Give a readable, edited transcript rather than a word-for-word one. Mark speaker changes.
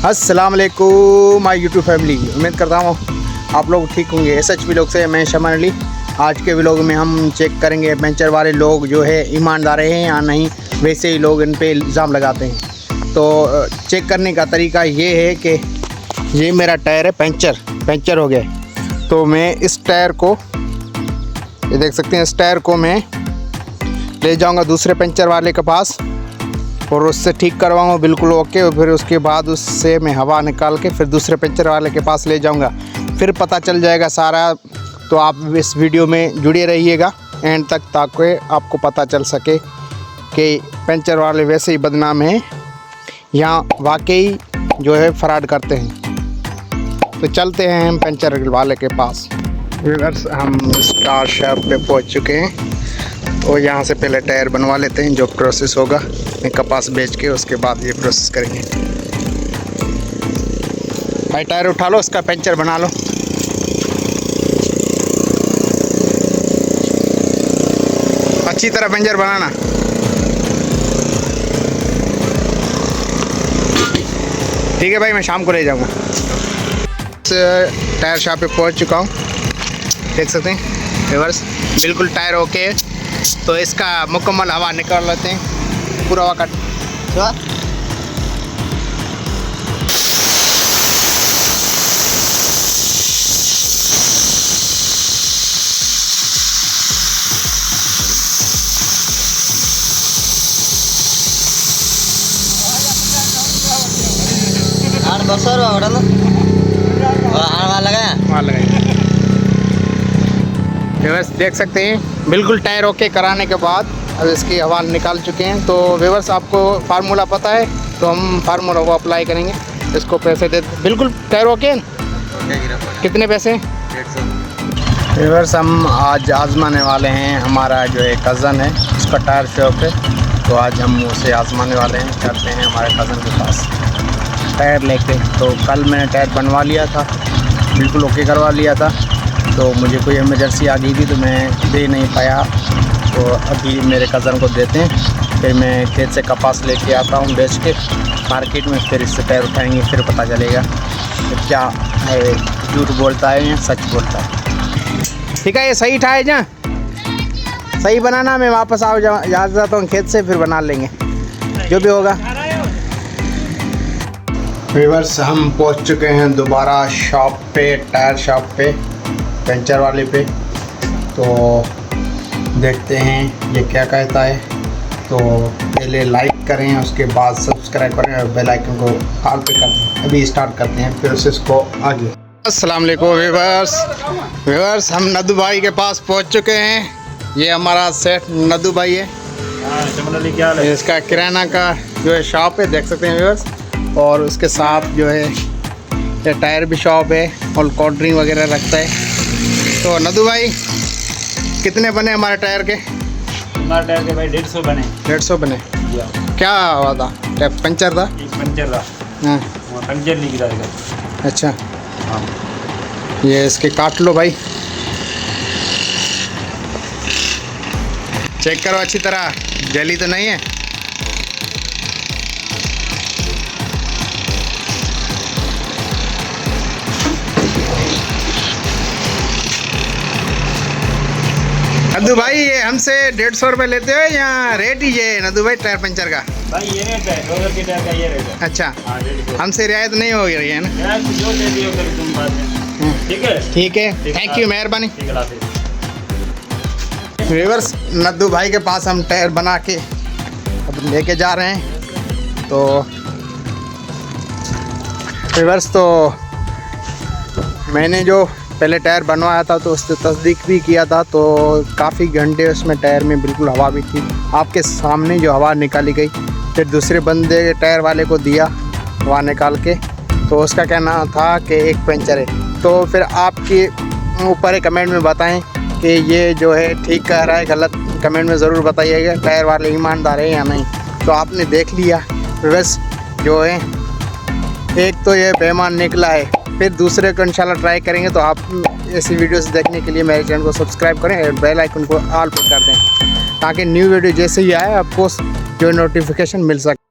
Speaker 1: अस्सलाम वालेकुम my YouTube family. उम्मीद करता हूँ आप लोग ठीक होंगे। SHP लोग से मैं शमान अली। आज के व्लॉग में हम चेक करेंगे पंचर वाले लोग जो है ईमानदार हैं या नहीं, वैसे ही लोग इन पे इल्ज़ाम लगाते हैं। तो चेक करने का तरीका ये है कि ये मेरा टायर है, पंचर हो गया। तो मैं इस टायर को, ये देख सकते हैं, इस टायर को मैं ले जाऊँगा दूसरे पंचर वाले के पास और उससे ठीक करवाऊँगा बिल्कुल ओके। और फिर उसके बाद उससे मैं हवा निकाल के फिर दूसरे पंचर वाले के पास ले जाऊँगा, फिर पता चल जाएगा सारा। तो आप इस वीडियो में जुड़े रहिएगा एंड तक ताकि आपको पता चल सके कि पंचर वाले वैसे ही बदनाम हैं या वाकई जो है फ्रॉड करते हैं। तो चलते हैं हम पंचर वाले के पास। व्यूअर्स, हम स्टार शॉप पे पहुंच चुके हैं और यहाँ से पहले टायर बनवा लेते हैं। जो प्रोसेस होगा मैं कपास बेच के उसके बाद ये प्रोसेस करेंगे। भाई टायर उठा लो, उसका पंचर बना लो। अच्छी तरह पंचर बनाना। ठीक है भाई, मैं शाम को ले जाऊँगा। टायर शॉप पे पहुँच चुका हूँ, देख सकते हैं व्यूअर्स, बिल्कुल टायर ओके है। तो इसका मुकम्मल हवा निकाल लेते हैं पूरा वक्त। व्यूअर्स देख सकते हैं बिल्कुल टायर ओके कराने के बाद अब इसकी हवा निकाल चुके हैं। तो व्यूअर्स आपको फार्मूला पता है, तो हम फार्मूला को अप्लाई करेंगे। इसको पैसे दे, बिल्कुल टायर ओके है। कितने पैसे? 150। व्यूअर्स हम आज आजमाने वाले हैं, हमारा जो है कज़न है उसका टायर शॉप है, तो आज हम उसे आजमाने वाले हैं। करते हैं हमारे कज़न के पास टायर लेके। तो कल मैंने टायर बनवा लिया था, बिल्कुल ओके करवा लिया था। तो मुझे कोई इमरजेंसी आ गई थी तो मैं दे नहीं पाया, तो अभी मेरे कज़न को देते हैं। फिर मैं खेत से कपास लेके आता हूँ बेच के मार्केट में, फिर इससे टायर उठाएंगे, फिर पता चलेगा कि क्या है, झूठ बोलता है या सच बोलता है। ठीक है, ये सही था जा, सही बनाना। मैं वापस आ जाता हूँ खेत से, फिर बना लेंगे जो भी होगा। व्यूअर्स हम पहुँच चुके हैं दोबारा शॉप पे, टायर शॉप पे, पंचर वाले पे। तो देखते हैं ये क्या कहता है। तो पहले लाइक करें, उसके बाद सब्सक्राइब करें और बेल आइकन को ऑल पे कर दें। अभी स्टार्ट करते हैं फिर से इसको आगे। अस्सलाम वालेकुम व्यूअर्स, हम नदू भाई के पास पहुंच चुके हैं। ये हमारा सेठ नदू भाई है। क्या है? इसका किराना का जो है शॉप है, देख सकते हैं व्यूअर्स। और उसके साथ जो है ये टायर भी शॉप है और कोल्ड ड्रिंक वगैरह रखता है। तो नदू भाई कितने बने हमारे टायर के?
Speaker 2: हमारे टायर के भाई 150 बने।
Speaker 1: 150 बने। क्या हुआ था? पंचर था?
Speaker 2: पंचर था।
Speaker 1: हाँ,
Speaker 2: पंचर नहीं गिरा।
Speaker 1: अच्छा
Speaker 2: हाँ,
Speaker 1: ये इसके काट लो भाई, चेक करो अच्छी तरह, जली तो नहीं है। नदू भाई ये हमसे 150 रुपये लेते हो या रेट ही ये नदू भाई टायर पंचर का?
Speaker 2: भाई ये रेट है, 200 के टायर का ये रेट है।
Speaker 1: अच्छा,
Speaker 2: हाँ, 150।
Speaker 1: हमसे रियायत नहीं हो रही है ना?
Speaker 2: यार जो दे दियो फिर तुम बात में। ठीक है,
Speaker 1: ठीक है, थैंक यू, मेहरबानी।
Speaker 2: ठीक है, हाफिज़।
Speaker 1: व्यूअर्स नदू भाई के पास हम टायर बना के अब लेके जा रहे हैं। तो व्यूअर्स, तो मैंने जो पहले टायर बनवाया था तो उससे तस्दीक भी किया था, तो काफ़ी घंटे उसमें टायर में बिल्कुल हवा भी थी। आपके सामने जो हवा निकाली गई, फिर दूसरे बंदे टायर वाले को दिया हवा निकाल के, तो उसका कहना था कि एक पंचर है। तो फिर आपके ऊपर कमेंट में बताएं कि ये जो है ठीक कह रहा है गलत, कमेंट में ज़रूर बताइएगा। टायर वाले ईमानदार है या नहीं। तो आपने देख लिया बस, जो है एक तो ये बेईमान निकला है, फिर दूसरे को इंशाल्लाह ट्राई करेंगे। तो आप ऐसी वीडियोस देखने के लिए मेरे चैनल को सब्सक्राइब करें और बेल आइकन को ऑल पर कर दें, ताकि न्यू वीडियो जैसे ही आए आपको जो नोटिफिकेशन मिल सके।